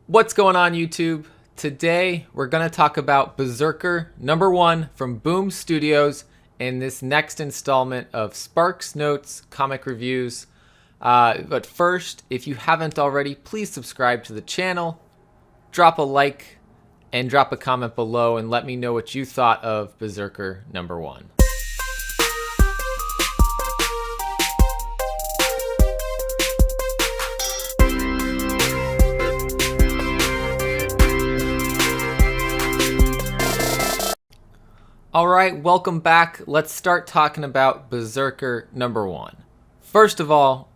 What's going on, YouTube? Today we're going to talk about Berzerker #1 from Boom Studios in this next installment of Sparks Notes comic reviews. But first, if you haven't already, please subscribe to the channel, drop a like, and drop a comment below and let me know what you thought of Berzerker #1. Alright, welcome back. Let's start talking about Berzerker #1. First of all,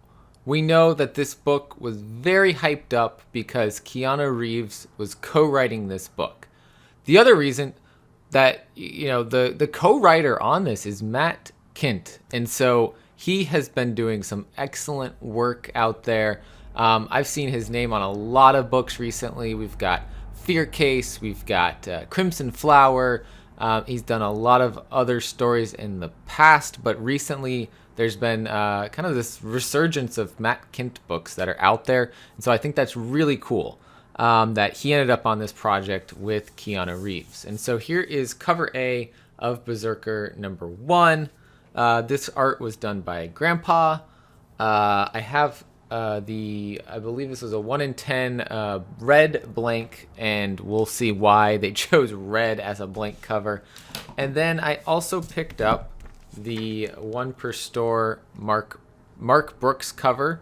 we know that this book was very hyped up because KEANU Reeves was co-writing this book. The other reason that, the co-writer on this is Matt Kindt, and so he has been doing some excellent work out there. I've seen his name on a lot of books recently. We've got Fear Case, we've got Crimson Flower. He's done a lot of other stories in the past, but recently there's been kind of this resurgence of Matt Kindt books that are out there. And so I think that's really cool that he ended up on this project with KEANU Reeves. And so here is cover A of Berzerker #1. This art was done by Grandpa. I have I believe this was a 1 in 10 red blank, and we'll see why they chose red as a blank cover. And then I also picked up the one per store Mark Brooks cover.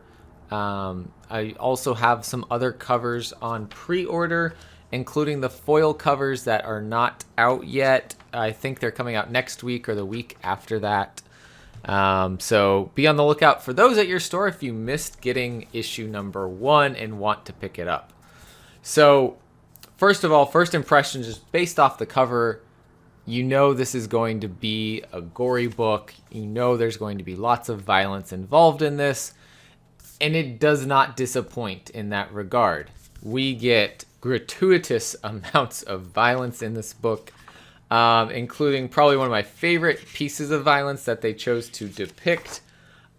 I also have some other covers on pre-order, including the foil covers that are not out yet. I think they're coming out next week or the week after that. So be on the lookout for those at your store if you missed getting issue #1 and want to pick it up. So first of all, first impressions, just based off the cover, you know this is going to be a gory book. You know there's going to be lots of violence involved in this, and it does not disappoint in that regard. We get gratuitous amounts of violence in this book. Including probably one of my favorite pieces of violence that they chose to depict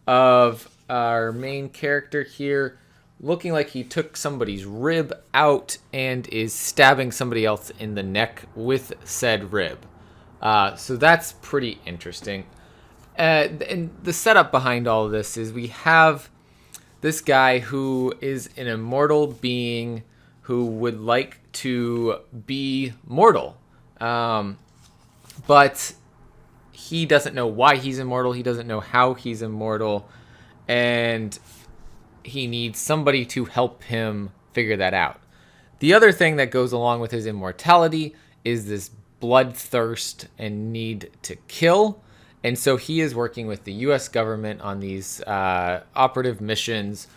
of our main character here, looking like he took somebody's rib out and is stabbing somebody else in the neck with said rib. So that's pretty interesting. And the setup behind all of this is we have this guy who is an immortal being who would like to be mortal. But he doesn't know why he's immortal. He doesn't know how he's immortal. And he needs somebody to help him figure that out. The other thing that goes along with his immortality is this bloodthirst and need to kill. And so he is working with the US government on these operative missions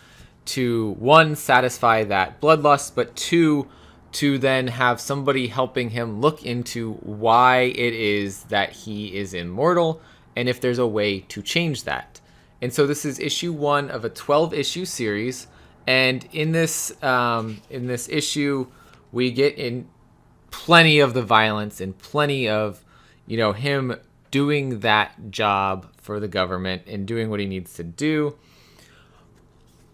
to, one, satisfy that bloodlust, but two, to then have somebody helping him look into why it is that he is immortal and if there's a way to change that. And so this is issue 1 of a 12-issue series, and in this issue we get in plenty of the violence and plenty of him doing that job for the government and doing what he needs to do.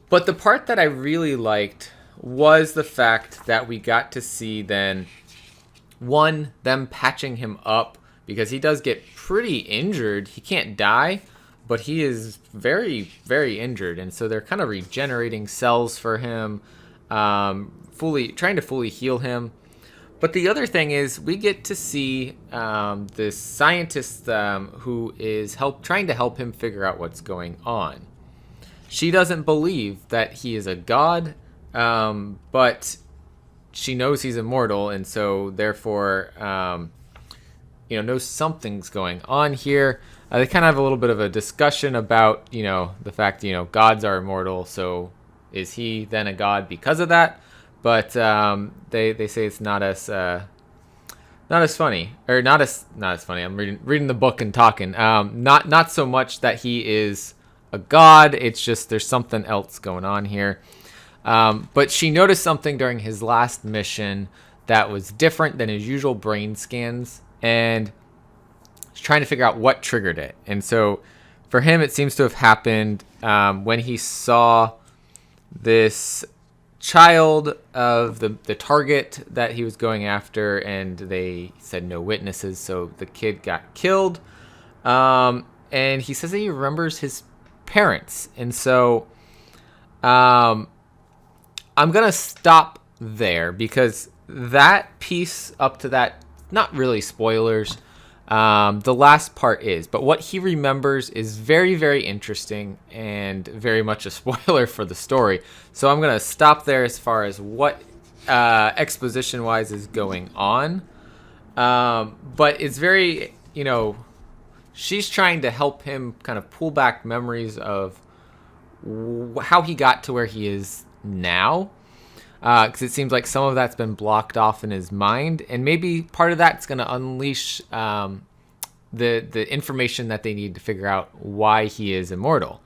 But the part that I really liked was the fact that we got to see then, one, them patching him up, because he does get pretty injured. He can't die, but he is very, very injured. And so they're kind of regenerating cells for him, trying to fully heal him. But the other thing is we get to see this scientist who is trying to help him figure out what's going on. She doesn't believe that he is a god, but she knows he's immortal, and so therefore, knows something's going on here. They kind of have a little bit of a discussion about, the fact, gods are immortal, so is he then a god because of that? But they say it's not as funny, or not as funny. I'm reading the book and talking. Not so much that he is a god. It's just there's something else going on here. But she noticed something during his last mission that was different than his usual brain scans, and she's trying to figure out what triggered it. And so for him, it seems to have happened when he saw this child of the target that he was going after, and they said no witnesses, so the kid got killed. And he says that he remembers his parents. And so I'm going to stop there because that piece up to that, not really spoilers. The last part is, but what he remembers is very, very interesting and very much a spoiler for the story. So I'm going to stop there as far as what exposition-wise is going on. But it's very, she's trying to help him kind of pull back memories of how he got to where he is now. Because it seems like some of that's been blocked off in his mind, and maybe part of that's going to unleash the information that they need to figure out why he is immortal.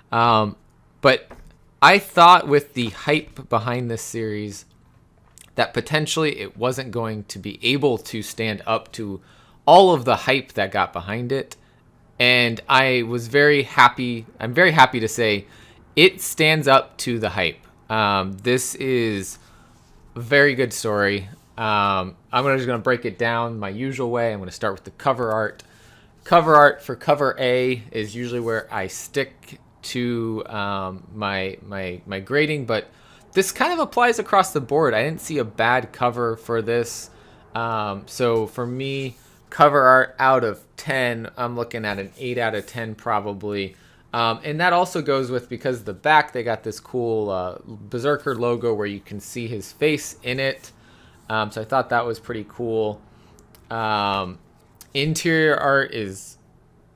But I thought with the hype behind this series that potentially it wasn't going to be able to stand up to all of the hype that got behind it, and I was very happy. I'm very happy to say it stands up to the hype. This is a very good story. I'm just going to break it down my usual way. I'm going to start with the cover art. Cover art for cover A is usually where I stick to my grading, but this kind of applies across the board. I didn't see a bad cover for this. So for me, cover art out of 10, I'm looking at an 8 out of 10 probably. And that also goes with, because the back, they got this cool Berzerker logo where you can see his face in it. So I thought that was pretty cool. Interior art is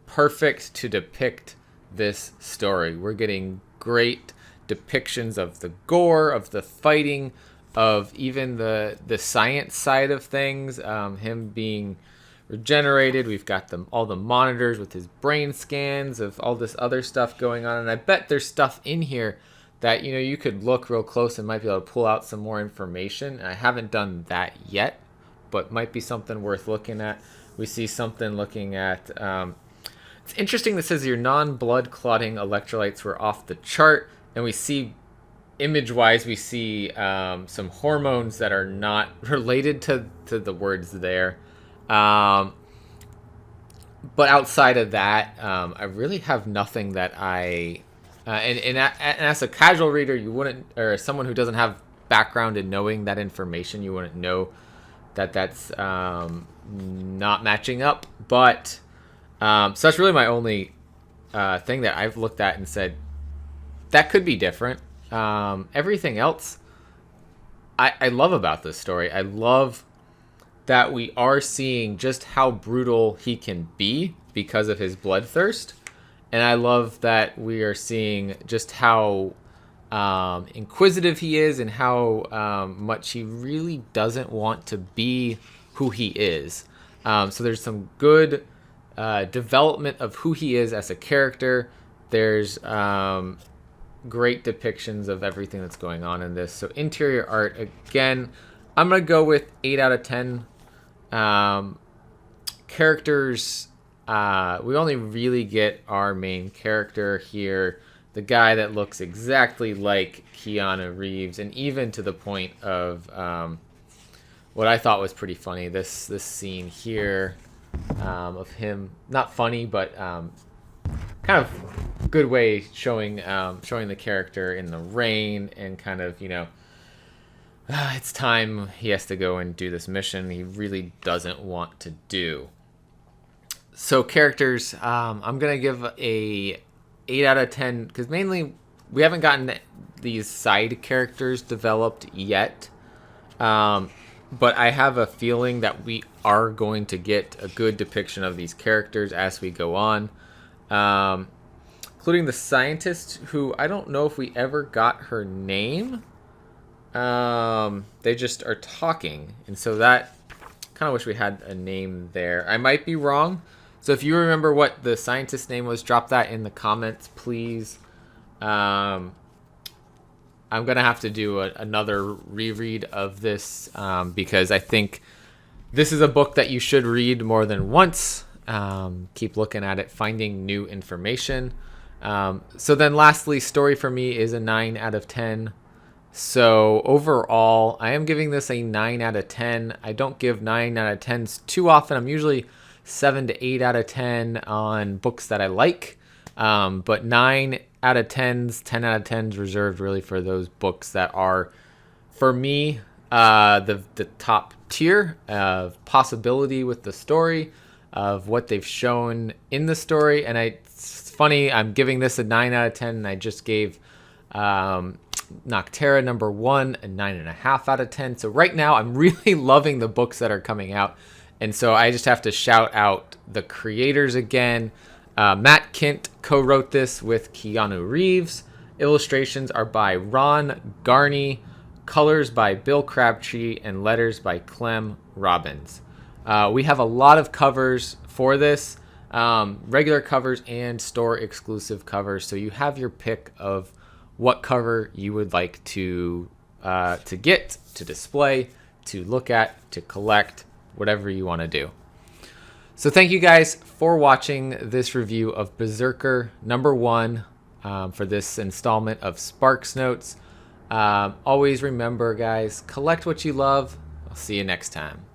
perfect to depict this story. We're getting great depictions of the gore, of the fighting, of even the science side of things. Him being regenerated. We've got all the monitors with his brain scans of all this other stuff going on. And I bet there's stuff in here that, you could look real close and might be able to pull out some more information. I haven't done that yet, but might be something worth looking at. We see something looking at, it's interesting that says your non-blood clotting electrolytes were off the chart. And we see, image-wise, we see some hormones that are not related to the words there. But outside of that, I really have nothing that and as a casual reader, you wouldn't, or someone who doesn't have background in knowing that information, you wouldn't know that that's not matching up. But so that's really my only thing that I've looked at and said that could be different. Everything else I love about this story. I love that we are seeing just how brutal he can be because of his bloodthirst. And I love that we are seeing just how inquisitive he is and how much he really doesn't want to be who he is. So there's some good development of who he is as a character. There's great depictions of everything that's going on in this. So interior art, again, I'm going to go with 8 out of 10. Characters, we only really get our main character here, the guy that looks exactly like Keanu Reeves, and even to the point of what I thought was pretty funny, this scene here of him, not funny, but kind of good way showing the character in the rain and kind of, it's time he has to go and do this mission he really doesn't want to do. So characters, I'm going to give a 8 out of 10 because mainly we haven't gotten these side characters developed yet. But I have a feeling that we are going to get a good depiction of these characters as we go on. Including the scientist, who I don't know if we ever got her name. They just are talking, and so that kind of wish we had a name there. I might be wrong, so if you remember what the scientist's name was, drop that in the comments, please. I'm gonna have to do another reread of this because I think this is a book that you should read more than once. Keep looking at it, finding new information. So then lastly, story for me is a 9 out of 10. So overall, I am giving this a 9 out of 10. I don't give 9 out of 10s too often. I'm usually 7 to 8 out of 10 on books that I like. But 9 out of 10s, 10 out of 10s reserved really for those books that are, for me, the top tier of possibility with the story, of what they've shown in the story. And it's funny, I'm giving this a 9 out of 10, and I just gave Noctera number 1 a 9.5 out of 10. So right now I'm really loving the books that are coming out. And so I just have to shout out the creators again. Matt Kindt co-wrote this with KEANU Reeves. Illustrations are by Ron Garney. Colors by Bill Crabtree, and letters by Clem Robbins. We have a lot of covers for this, regular covers and store exclusive covers. So you have your pick of what cover you would like to get, to display, to look at, to collect, whatever you want to do. So thank you guys for watching this review of Berzerker number 1 for this installment of Sparks Notes. Always remember, guys, collect what you love. I'll see you next time.